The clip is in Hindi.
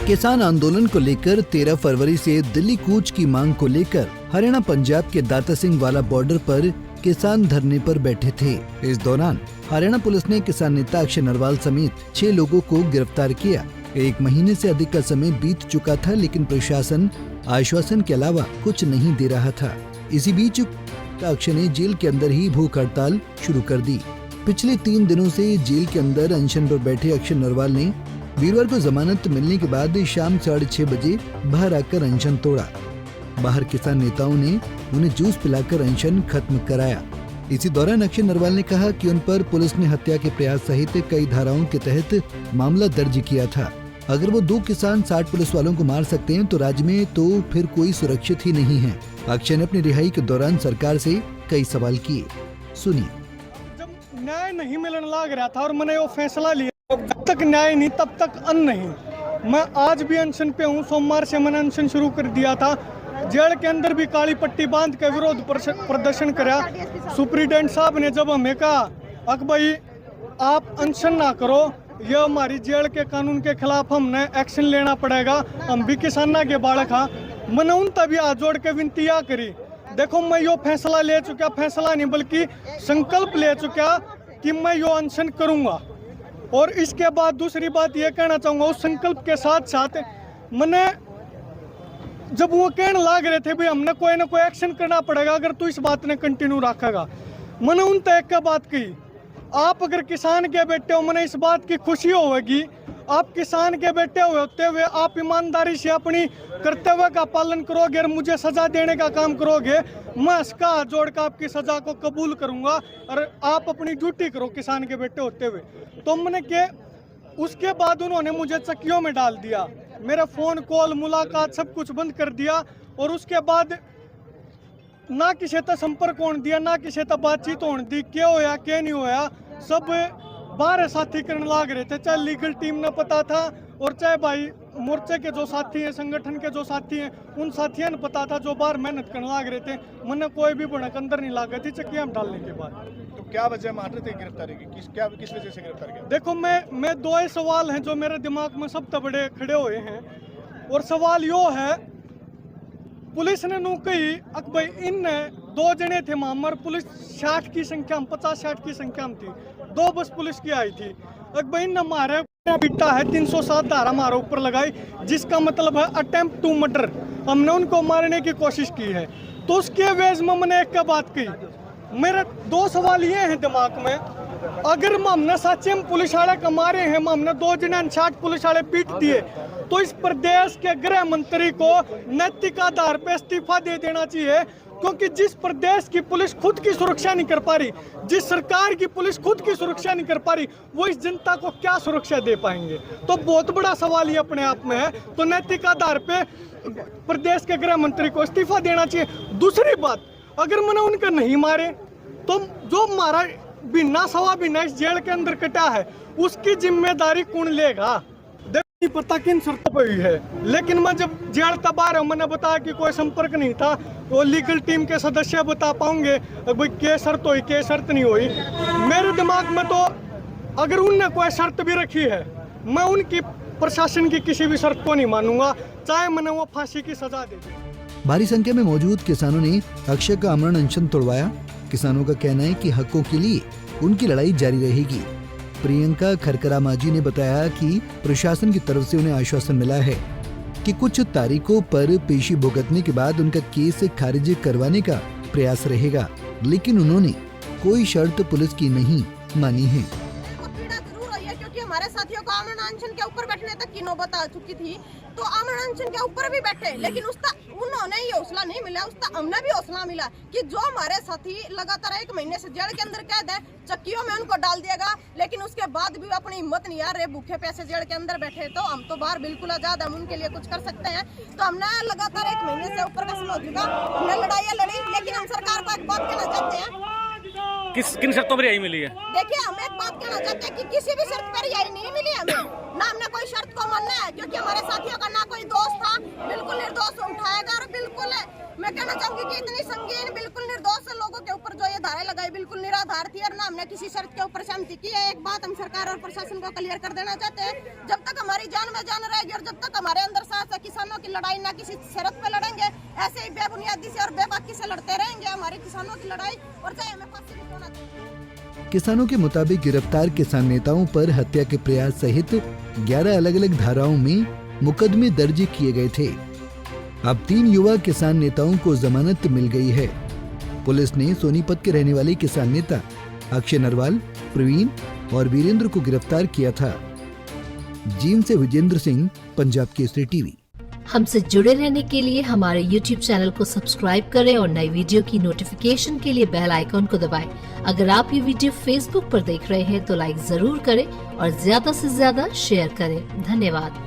किसान आंदोलन को लेकर 13 फरवरी से दिल्ली कूच की मांग को लेकर हरियाणा पंजाब के दाता सिंह वाला बॉर्डर पर किसान धरने पर बैठे थे। इस दौरान हरियाणा पुलिस ने किसान नेता अक्षय नरवाल समेत 6 लोगों को गिरफ्तार किया। 1 महीने से अधिक का समय बीत चुका था, लेकिन प्रशासन आश्वासन के अलावा कुछ नहीं दे रहा था। इसी बीच अक्षय ने जेल के अंदर ही भूख हड़ताल शुरू कर दी। पिछले 3 दिनों से जेल के अंदर अनशन पर बैठे अक्षय नरवाल ने वीरवार को जमानत मिलने के बाद शाम 6:30 बजे बाहर आकर अनशन तोड़ा। बाहर किसान नेताओं ने उन्हें जूस पिलाकर अनशन खत्म कराया। इसी दौरान अक्षय नरवाल ने कहा कि उन पर पुलिस ने हत्या के प्रयास सहित कई धाराओं के तहत मामला दर्ज किया था। अगर वो 2 किसान 60 पुलिस वालों को मार सकते हैं तो राज्य में तो फिर कोई सुरक्षित ही नहीं है। अक्षय ने अपनी रिहाई के दौरान सरकार से कई सवाल किए, सुनिए। जब न्याय नहीं मिलने लग रहा था और मैंने वो फैसला लिया, जब तक न्याय नहीं तब तक अन्न नहीं। मैं आज भी अनशन पे हूँ। सोमवार से मैंने अनशन शुरू कर दिया था। जेल के अंदर भी काली पट्टी बांध के विरोध प्रदर्शन कराया। सुप्रीडेंट साहब ने जब हमें कहा अक भाई आप अनशन ना करो, यह हमारी जेल के कानून के खिलाफ हमने एक्शन लेना पड़ेगा, हम भी किसाना के बालक हाँ। मैंने उन तभी हाथ जोड़ के विनती करी, देखो मैं यो फैसला ले चुका, फैसला नहीं बल्कि संकल्प ले चुका कि मैं यो अनशन करूंगा। और इसके बाद दूसरी बात ये कहना चाहूँगा, उस संकल्प के साथ साथ मैंने जब वो कहने लग रहे थे भाई हमने कोई ना कोई एक्शन करना पड़ेगा अगर तू इस बात ने कंटिन्यू रखेगा, मैंने उन तक क्या बात कही, आप अगर किसान के बेटे हो, मैंने इस बात की खुशी होगी, आप किसान के बेटे होते हुए आप ईमानदारी से अपनी कर्तव्य का पालन करोगे और मुझे सजा देने का काम करोगे, मैं इसका हाथ जोड़कर आपकी सजा को कबूल करूंगा और आप अपनी ड्यूटी करो किसान के बेटे होते हुए। तो मैंने के उसके बाद उन्होंने मुझे चक्कियों में डाल दिया, मेरा फोन कॉल मुलाकात सब कुछ बंद कर दिया और उसके बाद ना किसी तक संपर्क होने दिया, ना किसी तक बातचीत होने दी, क्या होया क्या नहीं होया सब बाहर साथी करने लग रहे थे। चाहे लीगल टीम ने पता था और चाहे भाई मोर्चे के जो साथी हैं, संगठन के जो साथी हैं, उन साथियों ने पता था जो बाहर मेहनत करने लग रहे थे। मैंने कोई भी भड़क अंदर नहीं लागा थी चक्कियां में डालने के बाद। तो क्या वजह मान रहे थे गिरफ्तारी की, किस वजह से गिरफ्तार किया? देखो मैं 2 ही सवाल हैं जो मेरे दिमाग में सबसे बड़े खड़े हुए हैं और सवाल यो है, पुलिस ने नू कही अक भाई इन 2 जने थे मामर, पुलिस 60 की संख्या में 50-60 की संख्या में थी, 2 बस पुलिस की आई थी। अक भाई इन हमारे पिटा है 307 धारा हमारे ऊपर लगाई, जिसका मतलब है अटेम्प्ट टू मर्डर, हमने उनको मारने की कोशिश की है। तो उसके वेज में मैंने एक बात कही, मेरे 2 सवाल ये हैं दिमाग में, अगर हमने सच्चे में पुलिस वाले को मारे हैं, हमने 2 जने 60 पुलिस वाले पीट दिए, तो इस प्रदेश के गृह मंत्री को नैतिक आधार पर इस्तीफा दे देना चाहिए, क्योंकि जिस प्रदेश की पुलिस खुद की सुरक्षा नहीं कर पा रही, जिस सरकार की पुलिस खुद की सुरक्षा नहीं कर पा रही, वो इस जनता को क्या सुरक्षा दे पाएंगे। तो बहुत बड़ा सवाल ये अपने आप में है। तो नैतिक आधार पे प्रदेश के गृह मंत्री को इस्तीफा देना चाहिए। दूसरी बात, अगर मैंने उनका नहीं मारे तो जो मारा बिना सवा बिना इस जेल के अंदर कटा है, उसकी जिम्मेदारी कौन लेगा? नहीं पता किन शर्तों पर हुई है, लेकिन मैं जब जेल तब आ रहा हूँ, मैंने बताया कि कोई संपर्क नहीं था, वो लीगल टीम के सदस्य बता पाऊंगे भाई क्या शर्त हुई क्या शर्त नहीं हुई। मेरे दिमाग में तो अगर उनने कोई शर्त भी रखी है, मैं उनकी प्रशासन की किसी भी शर्त को नहीं मानूंगा, चाहे मैंने वो फांसी की सजा दे दी। भारी संख्या में मौजूद किसानों ने अक्षय का आमरण अनशन तोड़वाया। किसानों का कहना है कि हकों के लिए उनकी लड़ाई जारी रहेगी। प्रियंका खरकरा माजी ने बताया कि प्रशासन की तरफ से उन्हें आश्वासन मिला है कि कुछ तारीखों पर पेशी भुगतने के बाद उनका केस खारिज करवाने का प्रयास रहेगा, लेकिन उन्होंने कोई शर्त पुलिस की नहीं मानी है। क्योंकि हमारे साथियों को आमरण अनशन के ऊपर बैठने तक की नौबत आ चुकी थी, तो आमरण अनशन के ऊपर भी बैठे, लेकिन उसका उन्होंने ये हौसला नहीं मिला, उसका हमने भी हौसला मिला कि जो हमारे साथी लगातार 1 महीने से जेल के अंदर कैद है, चक्कियों में उनको डाल दिएगा, लेकिन उसके बाद भी अपनी हिम्मत नहीं आ रहे, भूखे प्यासे जेल के अंदर बैठे। तो हम तो बाहर बिल्कुल आजाद, हम उनके लिए कुछ कर सकते हैं। तो हमने लगातार 1 महीने से ऊपर का समय हो चुका, हमने लड़ाइयाँ लड़ी, लेकिन हम सरकार को एक बात कहना चाहते हैं, किन शर्तों पर रिहाई मिली है? देखिए, हम एक बात कहना चाहते हैं कि किसी भी शर्त पर रिहाई नहीं मिली हमें, ना हमने कोई शर्त को मानना है, क्योंकि हमारे साथियों का ना कोई दोष था, बिल्कुल निर्दोष उठाएगा। और बिल्कुल मैं कहना चाहूंगी कि इतनी संगीन बिल्कुल निर्दोष लोगों के ऊपर जो ये धारा लगाई बिल्कुल निराधार थी, और ना हमने किसी शर्त के ऊपर सहमति की है। एक बात हम सरकार और प्रशासन को क्लियर कर देना चाहते हैं, जब तक हमारी जान में जान रहेगी और जब तक हमारे अंदर साहस है, किसानों की लड़ाई ना किसी शर्त पे लड़ेंगे, ऐसे ही बेबुनियादी से और बेबाकी से लड़ते रहेंगे हमारे किसानों की लड़ाई, और चाहे हमें फांसी भी होना चाहिए। किसानों के मुताबिक गिरफ्तार किसान नेताओं पर हत्या के प्रयास सहित 11 अलग अलग धाराओं में मुकदमे दर्ज किए गए थे। अब 3 युवा किसान नेताओं को जमानत मिल गई है। पुलिस ने सोनीपत के रहने वाले किसान नेता अक्षय नरवाल, प्रवीण और वीरेंद्र को गिरफ्तार किया था। जींद से विजेंद्र सिंह, पंजाब केसरी टीवी। हमसे जुड़े रहने के लिए हमारे YouTube चैनल को सब्सक्राइब करें और नई वीडियो की नोटिफिकेशन के लिए बेल आइकॉन को दबाएं। अगर आप ये वीडियो Facebook पर देख रहे हैं तो लाइक जरूर करें और ज्यादा से ज्यादा शेयर करें। धन्यवाद।